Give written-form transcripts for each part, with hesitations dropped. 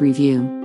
Review.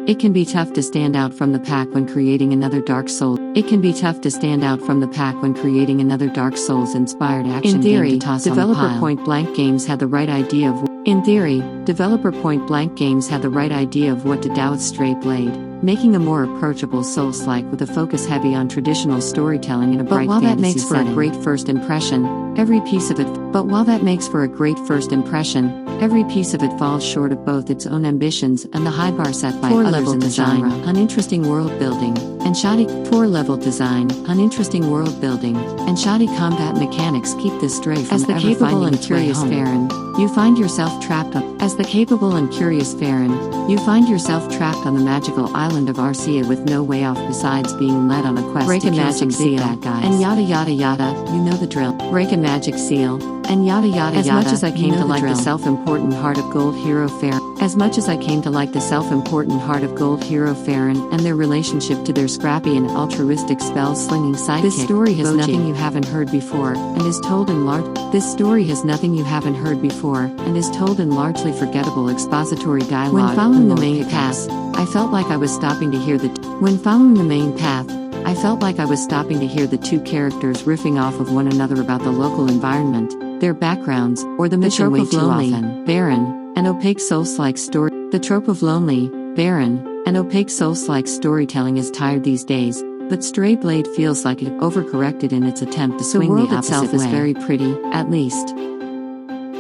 It can be tough to stand out from the pack when creating another Dark Souls. It can be tough to stand out from the pack when creating another Dark Souls-inspired action In theory, game to toss developer on the pile. Point Blank Games had the right idea of In theory, developer Point Blank Games had the right idea of what to do with Stray Blade, making a more approachable Souls-like with a focus heavy on traditional storytelling in a bright while that fantasy makes for a setting. great first impression, every piece of it. But while that makes for a great first impression, every piece of it falls short of both its own ambitions and the high bar set by others in the genre. Uninteresting world building and shoddy poor level design, uninteresting world building and shoddy combat mechanics keep this Stray from As the ever capable finding and its way curious home. Farron, You find yourself trapped on, as the capable and curious Farron, you find yourself trapped on the magical island of Arcia with no way off besides being led on a quest Break to a kill magic some big seal, bad guys. and yada yada yada, you know the drill. Break a magic seal, and yada yada As yada. much as I came to like the self-important Heart of Gold hero Farron, as much as I came to like the self-important Heart of Gold hero Farron and their relationship to their scrappy and altruistic spell-slinging sidekick, this story has Boji. nothing you haven't heard before and is told in large. This story has nothing you haven't heard before and is told in largely forgettable expository dialogue. When following the main path, I felt like I was stopping to hear the. When following the main path, I felt like I was stopping to hear the two characters riffing off of one another about the local environment, their backgrounds, or the mission trope way of too lonely, often. Barren, and opaque Souls-like story. The trope of lonely, barren, and opaque Souls-like storytelling is tired these days, but Stray Blade feels like it overcorrected in its attempt to swing the opposite way. The world itself is very pretty, at least.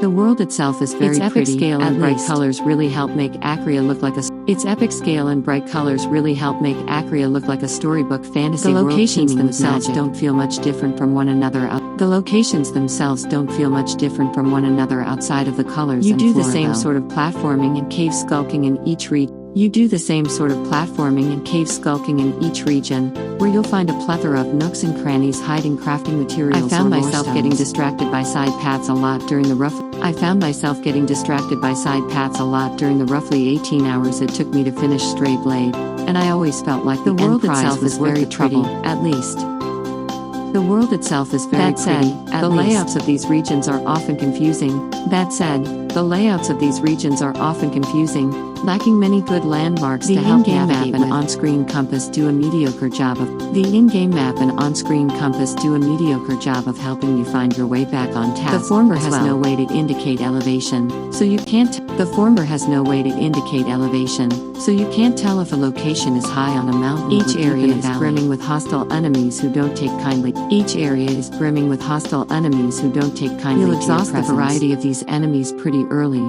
The world itself is very Its epic pretty, scale and and bright bright colors really help make Acria look like a. Its epic scale and bright colors really help make Acria look like a storybook fantasy The world locations teeming with themselves magic. Don't feel much different from one another. The locations themselves don't feel much different from one another outside of the colors. You and do the flora, same though. Sort of platforming and cave skulking in each region. You do the same sort of platforming and cave skulking in each region, where you'll find a plethora of nooks and crannies hiding crafting materials. I found or myself lore getting stones. distracted by side paths a lot during the rough. I found myself getting distracted by side paths a lot during the roughly 18 hours it took me to finish Stray Blade, and I always felt like the world end prize itself was is worth very the pretty, trouble. at least. The world itself is very That said, pretty, at the least. layouts of these regions are often confusing. That said, the layouts of these regions are often confusing, lacking many good landmarks The to help in-game navigate map and on-screen compass do a mediocre job of. The in-game map and on-screen compass do a mediocre job of helping you find your way back on task. The former has no way to indicate elevation, so you can't. The former has no way to indicate elevation, so you can't tell if a location is high on a mountain. Each area is brimming with hostile enemies who don't take kindly. Each area is brimming with hostile enemies who don't take kindly. You'll exhaust the variety of these enemies pretty early.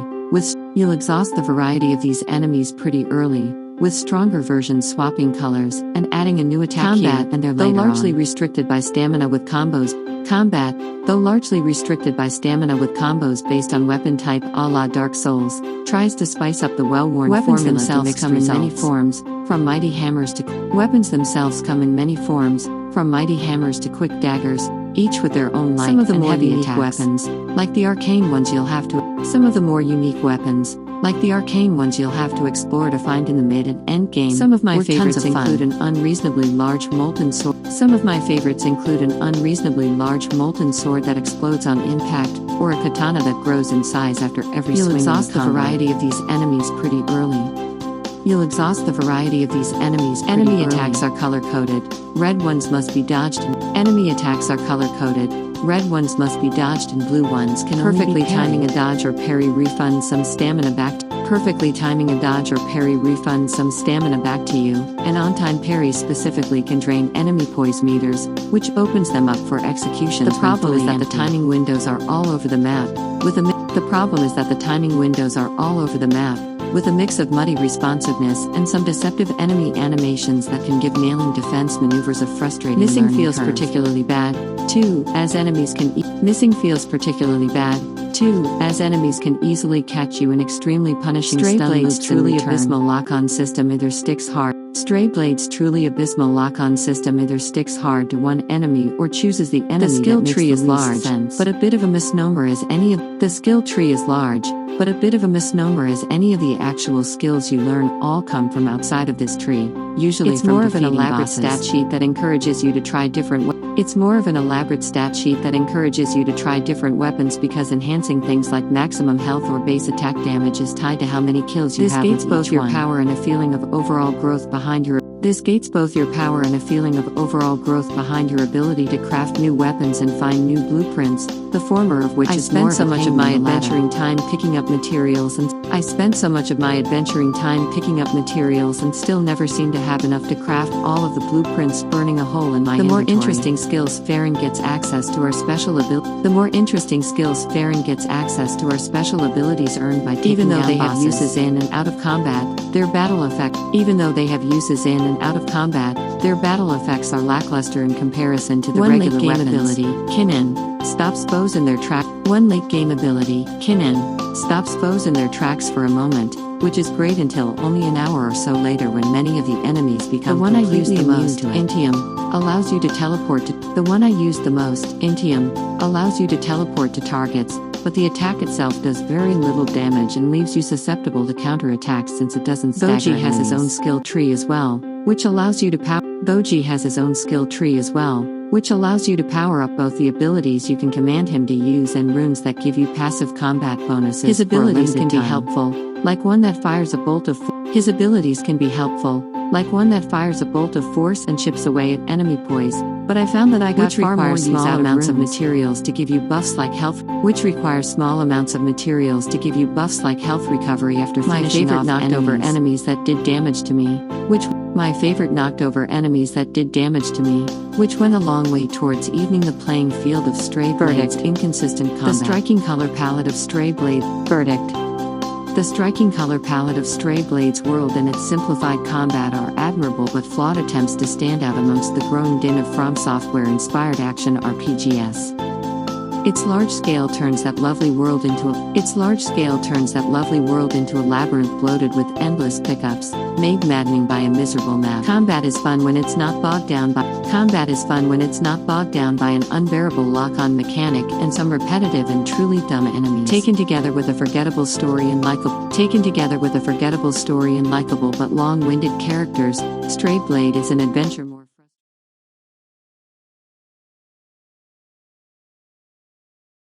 You'll exhaust the variety of these enemies pretty early, with stronger versions swapping colors and adding a new attack Combat, and they're though largely restricted by stamina with combos. Combat, though largely restricted by stamina with combos based on weapon type a la Dark Souls, tries to spice up the well-worn Weapons formula themselves to come in many results. forms, from mighty hammers to weapons themselves come in many forms, from mighty hammers to quick daggers, each with their own light Some of the and more heavy unique weapons, like the arcane ones you'll have to. Some of the more unique weapons, like the arcane ones you'll have to explore to find in the mid and end game. Some of my where favorites tons of include an unreasonably large molten sword. Some of my favorites include an unreasonably large molten sword that explodes on impact, or a katana that grows in size after every swing. You'll exhaust the variety of these enemies pretty early. You'll exhaust the variety of these enemies. Enemy attacks are color-coded. Red ones must be dodged. Enemy attacks are color-coded. Red ones must be dodged and blue ones can perfectly timing a dodge or parry refund some stamina back. Perfectly timing a dodge or parry refund some stamina back to you. An on-time parry specifically can drain enemy poise meters, which opens them up for execution. The problem is that the timing windows are all over the map. The problem is that the timing windows are all over the map, with a mix of muddy responsiveness and some deceptive enemy animations that can give nailing defense maneuvers a frustrating Missing learning feels curve. particularly bad, too, as enemies can missing feels particularly bad, too, as enemies can easily catch you in extremely punishing Stray stun Blade's loops truly in return. Abysmal lock-on system either sticks hard. Stray Blade's truly abysmal lock-on system either sticks hard to one enemy or chooses the enemy. skill that makes tree the is least large, sense. But a bit of a misnomer is any of the skill tree is large, but a bit of a misnomer, as any of the actual skills you learn all come from outside of this tree, usually It's from more of an defeating elaborate bosses. stat sheet that encourages you to try different It's more of an elaborate stat sheet that encourages you to try different weapons, because enhancing things like maximum health or base attack damage is tied to how many kills you have with each one. This gates both your power and a feeling of overall growth behind your ability to craft new weapons and find new blueprints, the former of which is more of a pain than the latter. I spent so much of my adventuring time picking up materials and still never seemed to have enough to craft all of the blueprints, burning a hole in my inventory. The more interesting skills Farron gets access to our special abilities earned by taking down bosses. Even though they have uses in and out of combat, their battle effects are lackluster in comparison to the regular weapons. Kinnan stops foes in their tracks. One late game ability, Kinnan, stops foes in their tracks for a moment, which is great until only an hour or so later, when many of the enemies become completely immune to it. Intium allows you to teleport to targets, but the attack itself does very little damage and leaves you susceptible to counterattacks, since it doesn't stagger enemies. Boji has his own skill tree as well, which allows you to power up both the abilities you can command him to use and runes that give you passive combat bonuses. His abilities can be helpful, like one that fires a bolt of force and chips away at enemy poise, but I found that I got far more small amounts of materials to give you buffs like health recovery after finishing off enemies that did damage to me, which went a long way towards evening the playing field of Stray Blade's inconsistent combat. The striking color palette of Stray Blade's world and its simplified combat are admirable but flawed attempts to stand out amongst the growing din of From Software-inspired action RPGs. Its large scale turns that lovely world into a labyrinth bloated with endless pickups, made maddening by a miserable map. Combat is fun when it's not bogged down by an unbearable lock-on mechanic and some repetitive and truly dumb enemies. Taken together with a forgettable story and likable but long-winded characters, Stray Blade is an adventure more